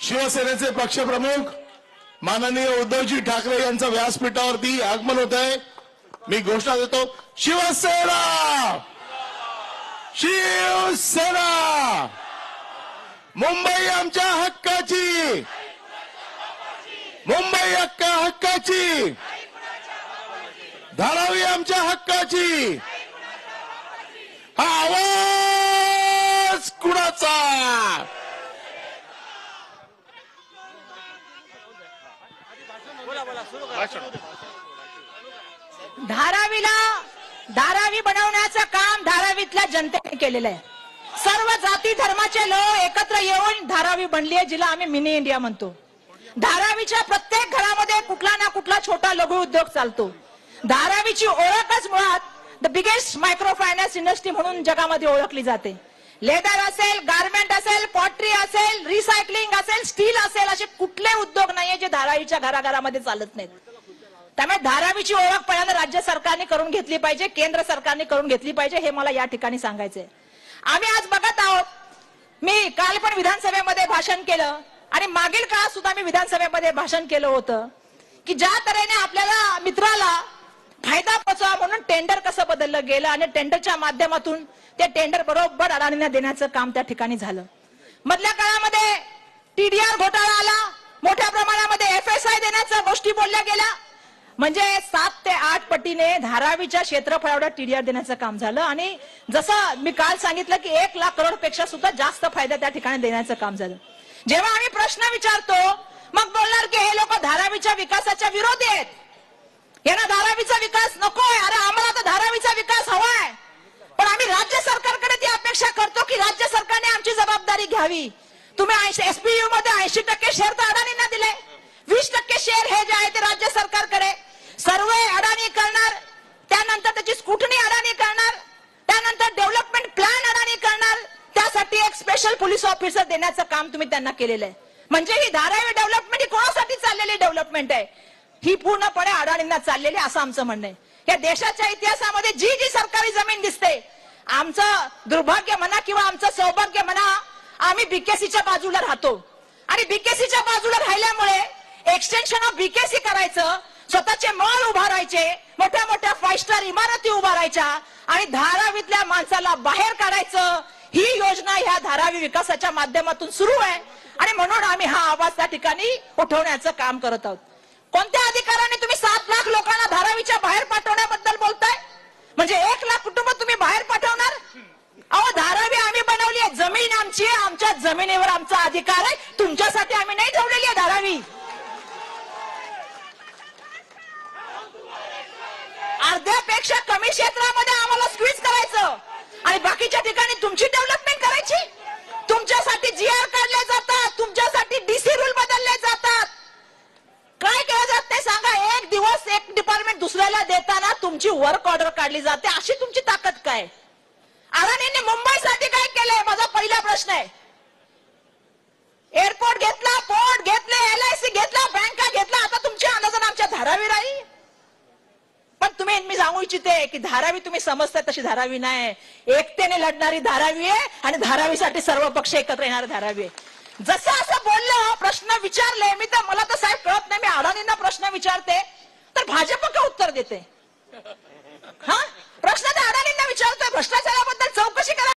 शिवसेनेचे पक्षप्रमुख माननीय उद्धवजी ठाकरे यांचं व्यासपीठावरती आगमन होत आहे। मी घोषणा देतो, शिवसेना शिवसेना, मुंबई आमच्या हक्काची, मुंबई हक्काची, धारावी आमच्या हक्काची। हा आवाज कुणाचा? धारावी बनवण्याचं काम धारावीतल्या जनतेने केलेलं आहे। सर्व जाती धर्माचे लोक एकत्र येऊन धारावी बनली आहे, जिला आम्ही मिनी इंडिया म्हणतो। धारावीच्या प्रत्येक घरामध्ये कुठला ना कुठला छोटा लघु उद्योग चालतो। धारावीची ओळखच मुळात the biggest micro finance industry म्हणून जगामध्ये ओळखली जाते। लेदर असेल, गारमेंट असेल, पॉटरी असेल, रिसायकलिंग असेल, स्टील असेल, असे कुठले उद्योग नाहीये जे धारावीच्या घराघरामध्ये चालत नाहीत। त्यामुळे धारावीची ओळख पहिल्यांदा राज्य सरकारने करून घेतली पाहिजे, केंद्र सरकारने करून घेतली पाहिजे, हे मला या ठिकाणी सांगायचंय। आम्ही आज बघत आहोत, मी काल पण विधानसभेमध्ये भाषण केलं आणि मागील काळात सुद्धा मी विधानसभेमध्ये भाषण केलं होतं की ज्या तऱ्हेने आपल्याला मित्राला फायदा पोहोचावा म्हणून टेंडर कसं बदललं गेलं आणि टेंडरच्या माध्यमातून ते टेंडर बरोबर अडाणींना देण्याचं काम त्या ठिकाणी झालं। मधल्या काळामध्ये टीडीआर घोटाळा आला, मोठ्या प्रमाणामध्ये FSI देण्याच्या गोष्टी बोलल्या गेल्या, म्हणजे 7 ते 8 पटीने धारावीच्या क्षेत्रफळावर टीडीआर देण्याचं काम झालं। आणि जसं मी काल सांगितलं की 1 लाख करोड पेक्षा सुद्धा जास्त फायदा त्या ठिकाणी देण्याचं काम झालं। जेव्हा आम्ही प्रश्न विचारतो मग बोलणार की हे लोक धारावीच्या विकासाच्या विरोधी आहेत, यांना धारावीचा विकास नकोय। अरे आम्हाला तर धारावीचा विकास हवाय, पण आम्ही राज्य सरकारकडे ती अपेक्षा करतो की राज्य सरकारने आमची जबाबदारी घ्यावी। तुम्ही SPU मध्ये 80% शेअर तर अडाणींना दिले, 20% शेअर हे जे आहे ते राज्य सरकारकडे। सर्वे अडाणी करणार, त्यानंतर त्याची स्कुटनी अडाणी करणार, त्यानंतर डेव्हलपमेंट प्लॅन अडाणी करणार, त्यासाठी एक स्पेशल पोलीस ऑफिसर देण्याचं काम तुम्ही त्यांना केलेलं आहे। म्हणजे ही धारावी डेव्हलपमेंट ही कोणासाठी चाललेली डेव्हलपमेंट आहे? ही पूर्णपणे अडाणींना चाललेली, असं आमचं म्हणणं आहे। या देशाच्या इतिहासामध्ये जी जी सरकारी जमीन दिसते, आमचं दुर्भाग्य म्हणा किंवा आमचं सौभाग्य म्हणा, आम्ही BKCच्या बाजूला राहतो आणि BKCच्या बाजूला राहिल्यामुळे एक्सटेन्शन ऑफ BKC करायचं, स्वतःचे मॉल उभारायचे, मोठ्या मोठ्या 5 स्टार इमारती उभारायच्या आणि धारावीतल्या माणसाला बाहेर काढायचं, ही योजना ह्या धारावी विकासाच्या माध्यमातून सुरू आहे। आणि म्हणून आम्ही हा आवाज त्या ठिकाणी उठवण्याचं काम करत आहोत। कोणत्या अधिकाराने तुम्ही 7 लाख लोकांना धारावीच्या बाहेर पाठवण्याबद्दल बोलताय? म्हणजे 1 लाख कुटुंब तुम्ही बाहेर पाठवणार? अहो, धारावी आम्ही बनवली आहे, जमीन आमची आहे, आमच्या जमिनीवर आमचा अधिकार आहे, तुमच्यासाठी आम्ही नाही ठेवलेली आहे धारावी। अर्ध्यापेक्षा कमी क्षेत्रामध्ये आम्हाला स्क्वीज करायचं आणि बाकीच्या ठिकाणी तुमची डेव्हलपमेंट करायची। तुमच्यासाठी GR काढले जातात, तुमच्यासाठी DC रूल बदलले जातात। काय केलं जात ते सांगा? एक दिवस एक डिपार्टमेंट दुसऱ्याला देताना तुमची वर्क ऑर्डर काढली जाते, अशी तुमची ताकद काय? अडाणींनी मुंबईसाठी काय केलंय? माझा पहिला प्रश्न आहे। एअरपोर्ट घेतला, पोर्ट घेतले, LIC घेतला, बँका घेतला, आता तुमची अंदाजन आमच्या धारावी राही। पण तुम्ही, मी सांगू इच्छिते की धारावी तुम्ही समजताय तशी धारावी नाही, एकतेने लढणारी धारावी आहे आणि धारावीसाठी सर्व पक्ष एकत्र येणारी धारावी आहे। जसं असं बोललं, प्रश्न विचारले मी, तर मला तर साहेब कळत नाही, मी अडाणींना प्रश्न विचारते तर भाजप का उत्तर देते? हा प्रश्न तर अडाणींना विचारतोय, भ्रष्टाचाराबद्दल चौकशी करा।